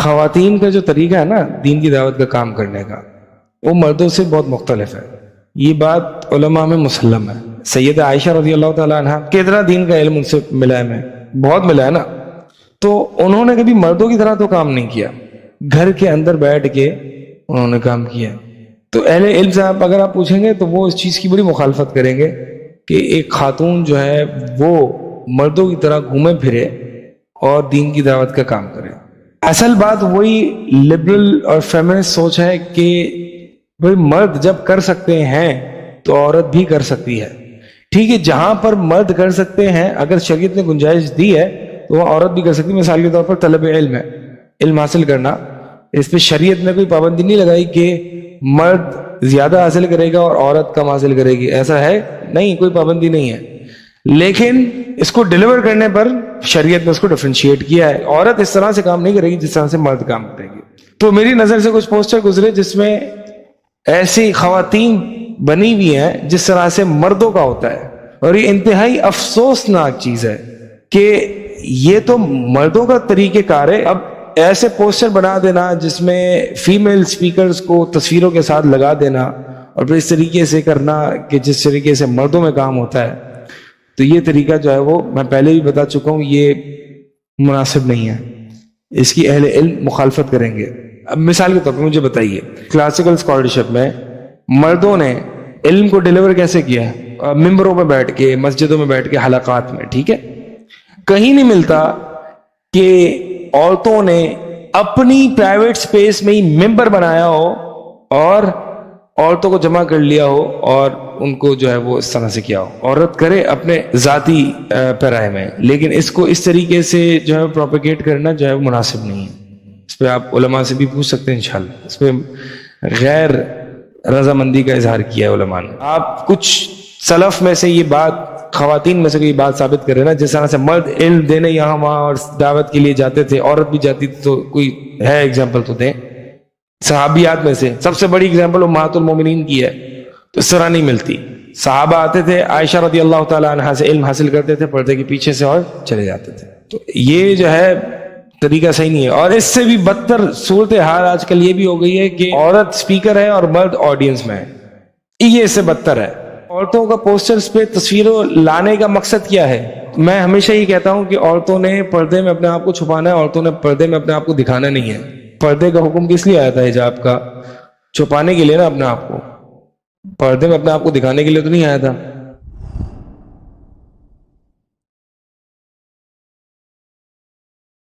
خواتین کا جو طریقہ ہے نا دین کی دعوت کا کام کرنے کا، وہ مردوں سے بہت مختلف ہے. یہ بات علماء میں مسلم ہے. سیدہ عائشہ رضی اللہ تعالیٰ عنہ کتنا دین کا علم ان سے ملا ہے، میں بہت ملا ہے نا. تو انہوں نے کبھی مردوں کی طرح تو کام نہیں کیا، گھر کے اندر بیٹھ کے انہوں نے کام کیا. تو اہل علم سے اگر آپ پوچھیں گے تو وہ اس چیز کی بڑی مخالفت کریں گے کہ ایک خاتون جو ہے وہ مردوں کی طرح گھومے پھرے اور دین کی دعوت کا کام کرے. اصل بات وہی لبرل اور فیمنسٹ سوچ ہے کہ بھئی مرد جب کر سکتے ہیں تو عورت بھی کر سکتی ہے. ٹھیک ہے، جہاں پر مرد کر سکتے ہیں اگر شریعت نے گنجائش دی ہے تو وہ عورت بھی کر سکتی ہے. مثال کے طور پر طلب علم ہے، علم حاصل کرنا، اس پہ شریعت نے کوئی پابندی نہیں لگائی کہ مرد زیادہ حاصل کرے گا اور عورت کم حاصل کرے گی. ایسا ہے نہیں، کوئی پابندی نہیں ہے. لیکن اس کو ڈیلیور کرنے پر شریعت نے اس کو ڈفرینشیٹ کیا ہے. عورت اس طرح سے کام نہیں کرے گی جس طرح سے مرد کام کرے گی. تو میری نظر سے کچھ پوسٹر گزرے جس میں ایسی خواتین بنی ہوئی ہیں جس طرح سے مردوں کا ہوتا ہے، اور یہ انتہائی افسوسناک چیز ہے کہ یہ تو مردوں کا طریقہ کار ہے. اب ایسے پوسٹر بنا دینا جس میں فیمیل سپیکرز کو تصویروں کے ساتھ لگا دینا اور پھر اس طریقے سے کرنا کہ جس طریقے سے مردوں میں کام ہوتا ہے، تو یہ طریقہ جو ہے وہ میں پہلے بھی بتا چکا ہوں یہ مناسب نہیں ہے. اس کی اہل علم مخالفت کریں گے. اب مثال کے طور پر مجھے بتائیے کلاسیکل اسکالرشپ میں مردوں نے علم کو ڈیلیور کیسے کیا ہے؟ ممبروں پہ بیٹھ کے، مسجدوں میں بیٹھ کے، حلقات میں. ٹھیک ہے، کہیں نہیں ملتا کہ عورتوں نے اپنی پرائیویٹ سپیس میں ہی ممبر بنایا ہو اور عورتوں کو جمع کر لیا ہو اور ان کو جو ہے وہ اس طرح سے کیا ہو. عورت کرے اپنے ذاتی پیرائے میں، لیکن اس کو اس طریقے سے جو ہے پروپیگیٹ کرنا جو ہے وہ مناسب نہیں ہے. اس پہ آپ علماء سے بھی پوچھ سکتے ہیں انشاءاللہ. اس پہ غیر رضامندی کا اظہار کیا ہے علماء نے. آپ کچھ سلف میں سے یہ بات، خواتین میں سے کوئی بات ثابت کرے نا جس طرح سے مرد علم دینے یہاں وہاں اور دعوت کے لیے جاتے تھے، عورت بھی جاتی تھی، تو کوئی ہے ایگزامپل تو دیں. صحابیات میں سے سب سے بڑی ایگزامپل امہات المومنین کی ہے. تو اس طرح نہیں ملتی. صحابہ آتے تھے، عائشہ رضی اللہ تعالی عنہا سے علم حاصل کرتے تھے پردے کے پیچھے سے اور چلے جاتے تھے. تو یہ جو ہے طریقہ صحیح نہیں ہے. اور اس سے بھی بدتر صورتحال آج کل یہ بھی ہو گئی ہے کہ عورت سپیکر ہے اور مرد آڈینس میں ہے. یہ اس سے بدتر ہے. عورتوں کا پوسٹرز پہ تصویروں لانے کا مقصد کیا ہے؟ میں ہمیشہ یہ کہتا ہوں کہ عورتوں نے پردے میں اپنے آپ کو چھپانا ہے، عورتوں نے پردے میں اپنے آپ کو دکھانا نہیں ہے. پردے کا حکم کس لیے آیا تھا؟ حجاب کا، چھپانے کے لیے نا اپنے آپ کو. پردے میں اپنے آپ کو دکھانے کے لیے تو نہیں آیا تھا.